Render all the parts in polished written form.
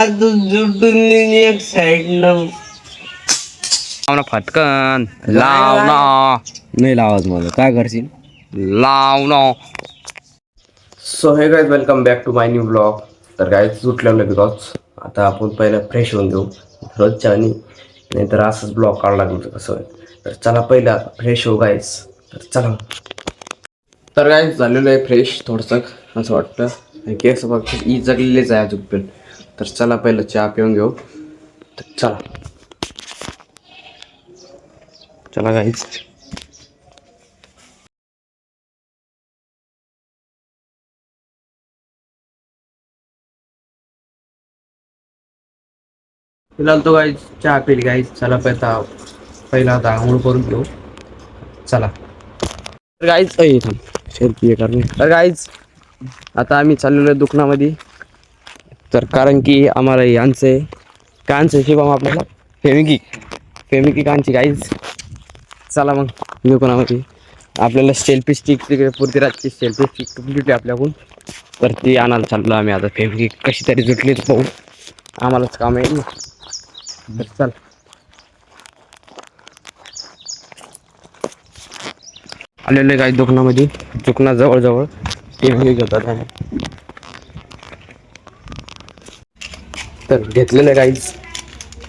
जुटून एक साईडनं फटकन लाव ना. नाही लावत मला, काय करशील? लाव ना. So hey guys, welcome back to my new blog. तर गाईज सुटलेलं बिकॉज आता आपण पहिलं फ्रेश होऊन घेऊ रोजच्या आणि नाहीतर असंच ब्लॉग काढावं लागलं कसं होईल. तर चला पहिलं आता फ्रेश होऊ गाईज. तर चला. तर गाईज झालेलं आहे फ्रेश थोडंसं असं वाटतं की असं बघ ई जगलेलेच आहे अजून पण. तर चला पहिलं चहा पिऊन घेऊ. तर चला चला गाईज. फिलहाल तो गाईज चहा पिली गाईज. चला पहिला आता आंघोळ करून घेऊ. चला तर गाईज शेल्फी करणे. तर गाईज आता आम्ही चाललेलो आहे दुकानामध्ये. तर कारण की आम्हाला यांचं कांचं शिवाय आपल्याला फेमिकी कांची गाईज. चला मग दुकानामध्ये आपल्याला सेल्फी स्टिक तिकडे पृथ्वीराजची सेल्फी स्टिक तुटली आपल्याकडून. तर ती आणायला चाललो आम्ही आता. फेमिकी कशी तरी जुटलीच पाहू, आम्हालाच काम येईल. तर चल आलेलं आहे काही दुकानामध्ये. दुकाना जवळजवळ फेमिकी घेतात आम्ही. तर घेतलेलं काहीच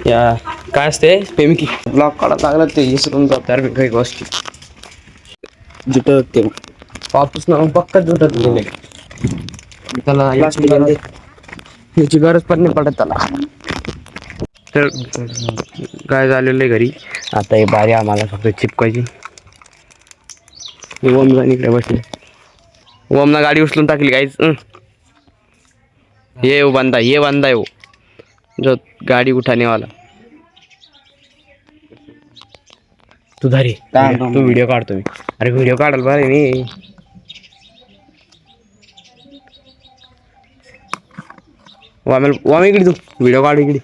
या काय असते फेमिकी ब्लॉक काढायला लागला ते विसरून जातात मी काही गोष्टी जुटत ते वापस ना पक्का जुटत गेले त्याला याची गरज पण नाही पडत त्याला. तर काय झालेलं आहे घरी आता हे बारी आम्हाला फक्त चिपकायची. ओमला इकडे बसले. ओमना गाडी उचलून टाकली काहीच. ये बांधा येऊ जो गाडी उठाने वाला तू धरी तू व्हिडिओ काढतो मी. अरे व्हिडिओ काढाल बरं मी. वाम इकडे तू व्हिडिओ काढ इकडे.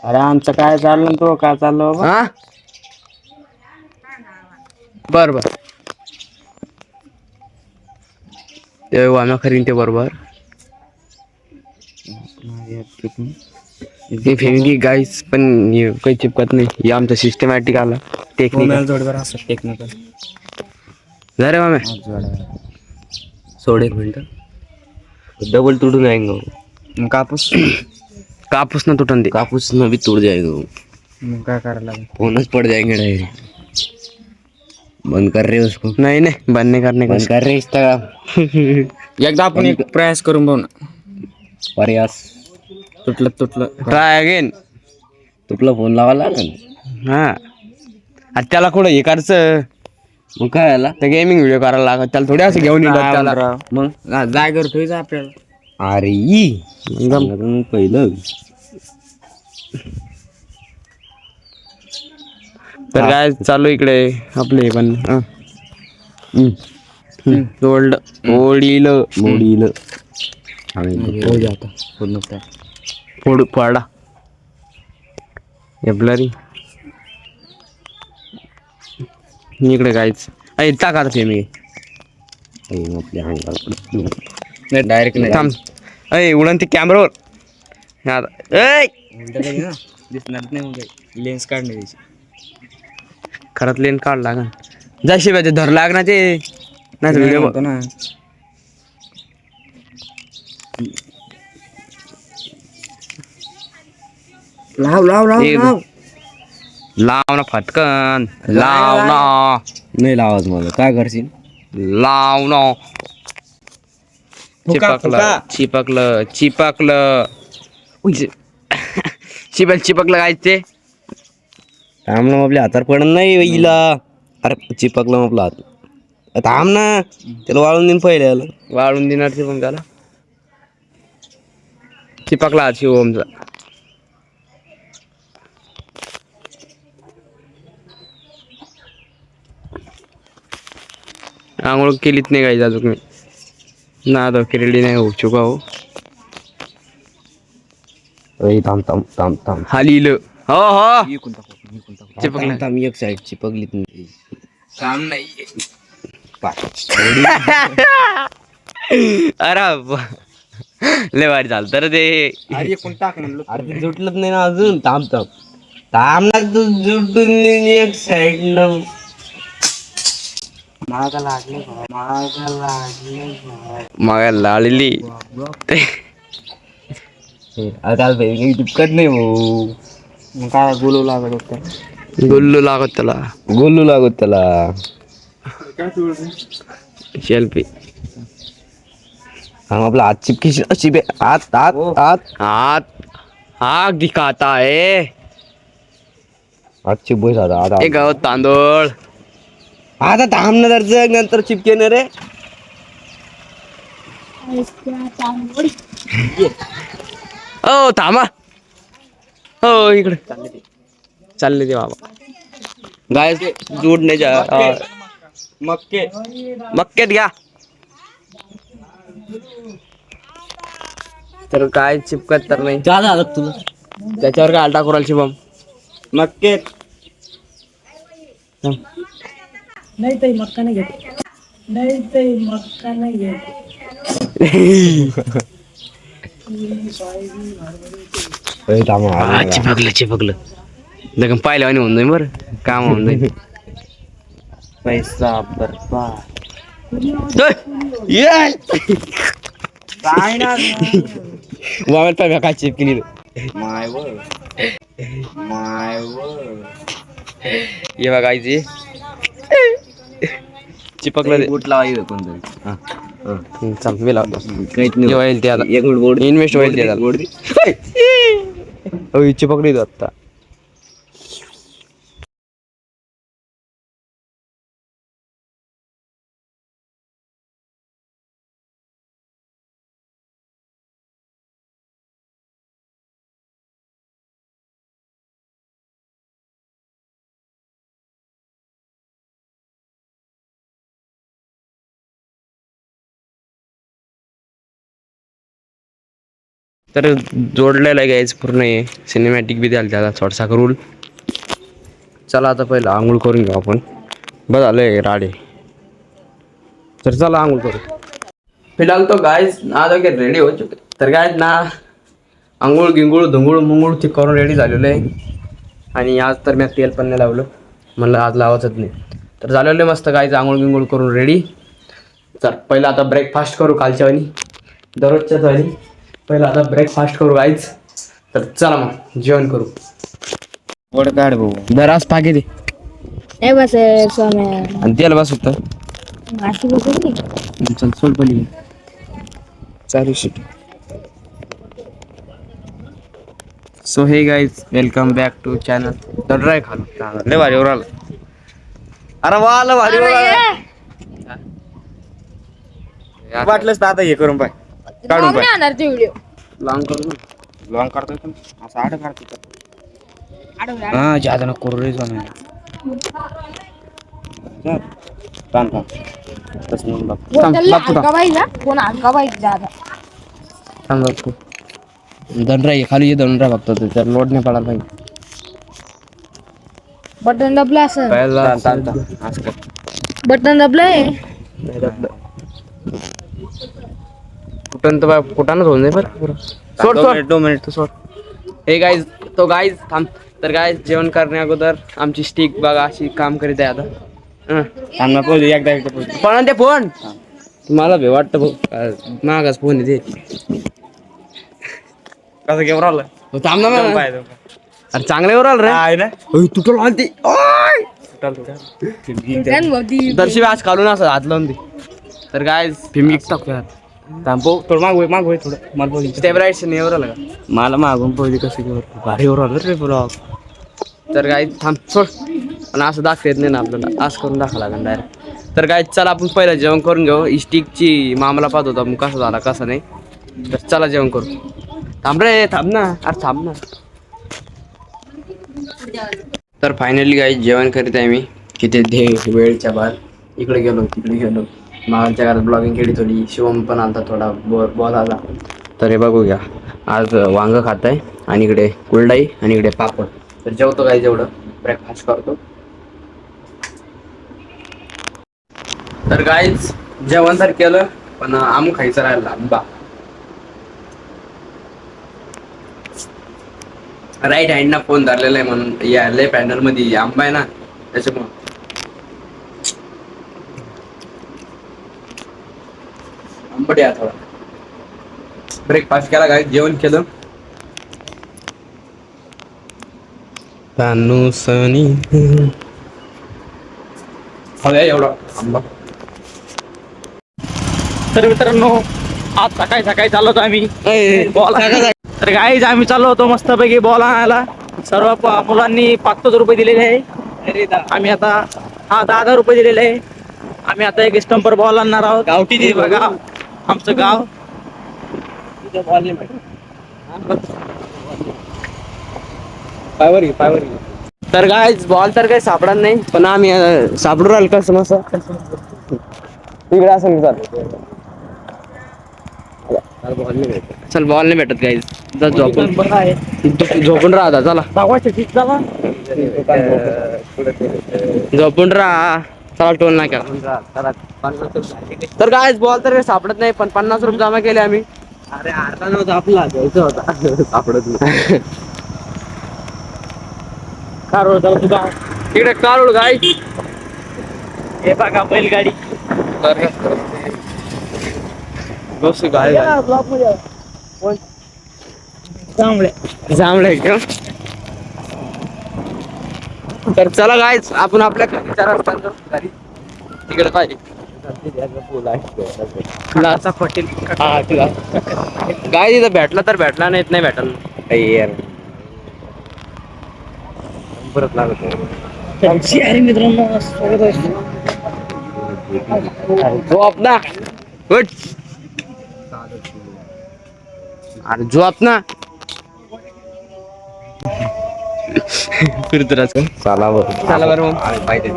अरे आमचं काय चाललं तो काय चाललं बाबा. हा बर बर ते वाम्या खरीन ते बरोबर. ते फेमिकी गाईस पण काही चिपकत नाही. हे आमचं सिस्टमॅटिक आला टेक्निकल जोडवर असं टेक्निकल झाले माम्या. सोड एक मिनिट डबल तुडून जाएंगे कापूस कापूस न तुटन दे. कापूस न भी तुड़ जाएगा. मग काय करायला लागेल. फोनच पड़ जाएंगे डायरेक्ट. बंद कर रहे उसको. नहीं नहीं बंद नहीं करने का. बंद कर रहे इंस्टाग्राम. एकदा आपण एक प्रयास करून बघू ना. प्रयास तुटलं ट्राय अगेन. तुला फोन लावायला लागेल. हा त्याला कुठं हे करायचं मग काय आला तर गेमिंग व्हिडिओ करायला लागत त्याला थोडे असं घेऊन येतात त्याला. मग जाय करतोय आपल्याला. अरे पहिलं तर काय चालू इकडे आपले पण ओढील आता पूर्ण पडा ब्लरी इकडे काहीच इतका काढते मी डायरेक्ट थांब. उडन ते कॅमेरावर दिसणार नाही. लेन्स काढणे त्याची खरंच लेन काढ लागन जशी पाहिजे धर लागना ते नाही व्हिडिओ होतो ना. लाव लाव ना फटकन लाव ना. नाही लावत मला, काय करशील? लाव ना. चिपकलं चिपकलं काय ते थांब ना. आपल्या हातावर पडत नाही वेळीला. अरे चिपकलं मग आपला हात. थांब ना त्याला वाळून देईन पहिले. वाळून देणार ते पण त्याला चिपकला शिवमचा. आंघोळ केलीच नाही काही अजून मी ना आता केलेली नाही. हो चुका हो. थांब हालीलं हो हो चिपकलं. थांब एक साईड चिपकलीत नाही. काम नाही. अरे लय भारी झालं तर ते अरे कोण टाक म्हणलं अरे ते जुटलंच नाही ना अजून. थांब थांब थांब ना तू जुटून एक साईड मागा लागले मागा लागले मागा लाळली आता भाई टिपकत नाही भाऊ. मग काय बोलू लागत होतं गोल्लू लागत त्याला. गोलू लागत त्याला. शेल्फी हा आपला हात चिपकी चिपे हात हात हात हाथ हाथ दिखाता है. हात चिपबोय आता आता हे गवत तांदूळ. आता थांब ना जर नंतर चिपके ना रे. ओ थांबा. हो इकडे चालले ते बाबा. गाय जोडण्याच्या मक्के मक्क्यात घ्या. तर काय चिपकत तर नाही. जा झालं तुला. त्याच्यावर काय आलटा करायला शिवम. मक्के नाही ताई मक्का नाही घेत. नाही ताई मक्का नाही घेत. चिपकलं चिपकलं. लगन पाहिलं आणि होऊन जाईल बरं. काम होऊन जाईल. पैसा बरबाद काय ना वावर पाहिजे काय चिपकली. माय वर ये बघा आईची चिपकलं ते. बोट लावायचं कोणतरी चल मी लावतो. काहीच हे होईल ते आता. एक मिनिट बोर्ड इन्व्हेस्ट होईल ते आता. चिपकली तो आता. तर जोडलेलं आहे गाईज पूर्ण आहे. सिनेमॅटिक बी द्याल त्याला थोडासा रूल. चला आता पहिलं आंघोळ करून घेऊ आपण. बस झालंय राडे. तर चला आंघोळ करू. फिलहाल तो गाईज ना वगैरे रेडी हो चुके. तर गाईज ना आंघोळ गिंगूळ धुंगूळ मुंगूळ ते करून रेडी झालेलं आहे. आणि आज तर मी तेल पण नाही लावलं. म्हणलं आज लावायचंच नाही. तर झालेलं आहे मस्त गाईज आंघोळ गिंगूळ करून रेडी. तर पहिलं आता ब्रेकफास्ट करू कालच्या वाणी दररोजच्याच वाणी. पहिला आता ब्रेकफास्ट करू गाईज. तर चला मग जेवण करू. वड काढ भाऊ दरास पाके दे हे बस सोम्या आणि तेल बस होतं. माशी बसली. चल सोड पली चालू shit. So hey guys welcome back to channel. तर ड्राय खालो लय भारी वर आलं. अरे वा आलं भारी वर आलं. वाटलंच तर आता हे करून पाय काढून पाय आणणार ते व्हिडिओ. लॉंग करू ना. लॉंग काढतोय पण असं आड काढतो हा जादा नको करू रे जाणं. थांब तसं म्हणून बघ. कोण थांब बापू थांब. पाहिजे कोण हलका पाहिजे दादा. थांब बापू. दंडरा खाली ये दंडरा बघतो तर लोड नाही पडायला पाहिजे. बटन दबलं असं. पहिला असं कर बटन दबलंय. कुठं तर कुठानच होऊन जाईल बरं पुरं. सोड सोड 2 मिनिट तू सोड. हे गाईज तो गाईज थांब. तर गाईज जेवण करण्या अगोदर आमची स्टिक बघा अशी काम करीत आहे आता. थांब ना पोहोचू एकदा पोहोचू पण ते फोन मला भे वाटतं भाऊ मागाच फोन आहे ते. कसं घेऊन आलं थांब ना मग. अरे चांगल्यावर आलं रे. आहे ना तुटलं आलती. दर्शी आज काढून असं हात लावून दे. तर गाईज फिमिक टाकूया. थांबो थोडं माग होय थोडं मला पोहोचू स्टेप राईट से नेवर आलं का. मला मागून पोहोचू कसं घेऊन भारी वर आलं रे ब्लॉग. तर काय थांब सोड. पण असं दाखवता येत नाही ना आपल्याला. असं करून दाखवा लागेल डायरेक्ट. तर काय चला आपण पहिलं जेवण करून घेऊ. स्टिकची मामला पाहत होता मग कसा झाला कसा नाही. तर चला जेवण करू. थांब रे थांब ना. अरे थांब ना. तर फायनली काही जेवण करीत आहे मी. किती वेळच्या बाद इकडे गेलो तिकडे गेलो. मागच्या घरात ब्लॉगिंग केली थोडी. शिवम पण आलता थोडा बॉल आला. तर हे बघू घ्या आज वांग खात आहे आणि इकडे कुलडाई आणि इकडे पापड. तर जेवतो काय जेवढं ब्रेकफास्ट करतो. तर गाईज जेवण तर केलं पण आंबू खायचं राहिला आंबा. राईट हँड ना फोन धरलेला आहे म्हणून या लेफ्ट हँडल मध्ये आंबा आहे ना त्याच्यामुळे. आंबट आहे थोडा. ब्रेकफास्ट केला काय जेवण केलं. तानू सनी खाऊया एवढा आंबा. तर मित्रांनो आज सकाळी सकाळी चाललो होतो आम्ही बॉल. तर गाईज आम्ही चाललो होतो मस्तपैकी बॉल आणायला. सर्व मुलांनी 500 रुपये दिलेले आहे. आम्ही आता 10,000 रुपये दिलेले आहे. आम्ही आता एक स्टंपर बॉल आणणार आहोत. गावठी बघा आमचं गाव. पायवर तर काय बॉल तर काही सापडत नाही पण आम्ही सापडू राहिलो का समस्या तिकडे असं चालू. चल बॉल नाही भेटत गाईज. झोपून राहा चला. झोपून राहा चला टोल नाही करा. तर काय बॉल तर काही सापडत नाही पण 50 रुपये जमा केले आम्ही. अरे अर्धा नव्हता आपला घ्यायचा होता सापडत नाही. तिकडे कारोड गाय. हे बघा बैलगाडी. जांभळे का. तर चला गायच आपण आपल्या घरीच्या रस्त्यानं घरी तिकडे पाहिजे. गाय तिथं भेटला तर भेटला नाही नाही भेटल. परत लागत मित्रांनो स्वागत आहे. जो अपना गुड. अरे जो अपना फिरत राहतो. चला बरं. चला बरं मग. आम्ही पाहिजे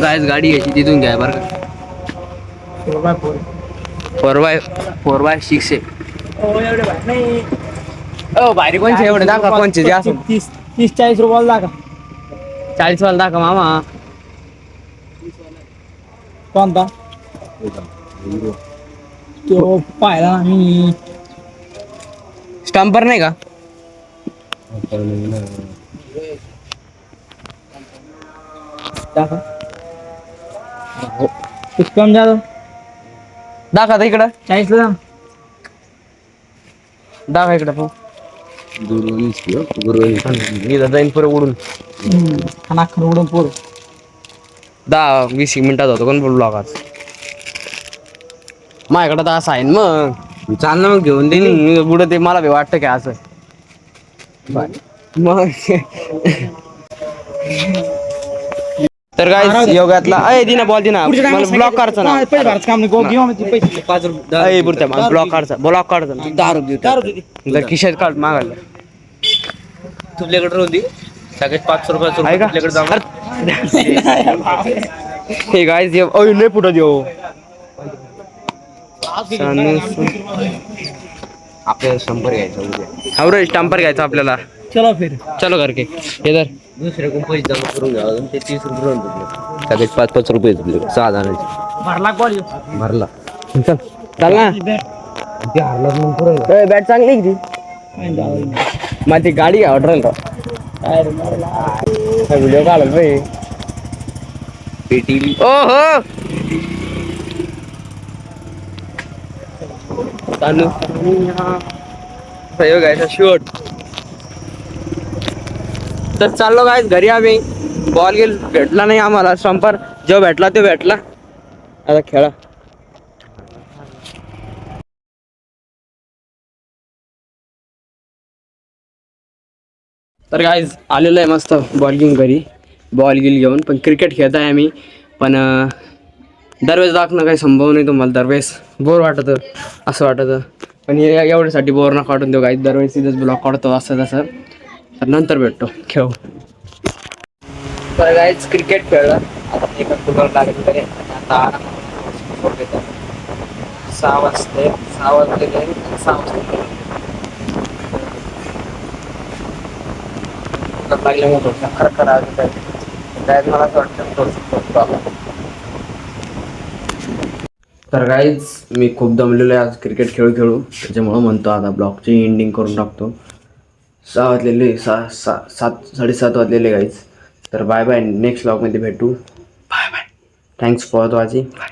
गायच गाडी घ्यायची तिथून घ्या बरं का. 4x6 भारी कोणचे एवढे दाखवा कोणचे जे असं 30-40 रुपयाला दाखवा. 40 वाला दाखवा मामा. कोणता तो पाहिला ना मी. स्टंपर नाही का. दाखवा कुछ कम जादा दाखवा आता इकडं. 40 ला दाखवा इकडं भाऊ. इथं जाईन पुढे उडून खाना उडून पोर 10-20 मिनिटात होतो कोण बोललो आज. माझ्याकडं तर असं आहे ना मग. चाल ना मग घेऊन दे. पुढं ते मला बी वाटतं की असं मग. तर काय योगातला अय दिना बॉल दिना मला ब्लॉक करायचा ना. पैसे भरायचं काम नाही. गो घेऊ आम्ही पैसे 5 रुपये. अय बुरत्या मला ब्लॉक काढचा ना. 10 रुपये जर खिशात काढ मागायला तुझ्याकडे होती सगळ्यात 500 रुपयाचं आहे का. तुझ्याकडे जमा. हे गाईज अय लय पुढं देऊ. आपल्याला 100 घ्यायचा उद्या. अवरेज स्टंपर घ्यायचा आपल्याला. चलो फिर चलो करके हे तर दुसरे कोण पैसे जमा करून घ्यावा ते 30 रुपये राहून तुझे. सगळे 5-5 रुपये तुझे 6 जणांचे भरला बॉल भरला. चल चाल ना. ते हरला मग पुढे बॅट चांगली की माझी गाडी ऑर्डर व्हिडिओ काढल भाई. पेटी ओ हो तानू प्रयोग आहे शूट. तर चाललो काय घरी आम्ही. बॉल गेल भेटला नाही आम्हाला. स्टंपर जो भेटला तो भेटला. आता खेळा. तर काय आलेलं आहे मस्त बॉल घेऊन घरी. बॉल गिल घेऊन पण क्रिकेट खेळत आहे आम्ही. पण दरवेळेस दाखवणं काही संभव नाही तुम्हाला. दरवेळेस बोर वाटतं असं वाटतं. पण एवढ्यासाठी बोर नका काढून देऊ काही. दरवेळेस इथंच ब्लॉक काढतो असं तसं. तर नंतर भेटतो खेळू. तर गाईच क्रिकेट खेळलं आता एका फुटबॉल लागेल तरी आता 6 वाजले 6 वाजता लागल्यामुळे थोडंसं खरखर काय मला असं वाटतं थोडंसं तर गाईज मी खूप दमलेलो आहे आज क्रिकेट खेळू त्याच्यामुळं म्हणतो आता ब्लॉगची एंडिंग करून टाकतो. 6 वाजलेले 7:30 वाजलेले गाईज. तर बाय बाय, नेक्स्ट ब्लॉगमध्ये भेटू. Bye bye, thanks for watching. Bye.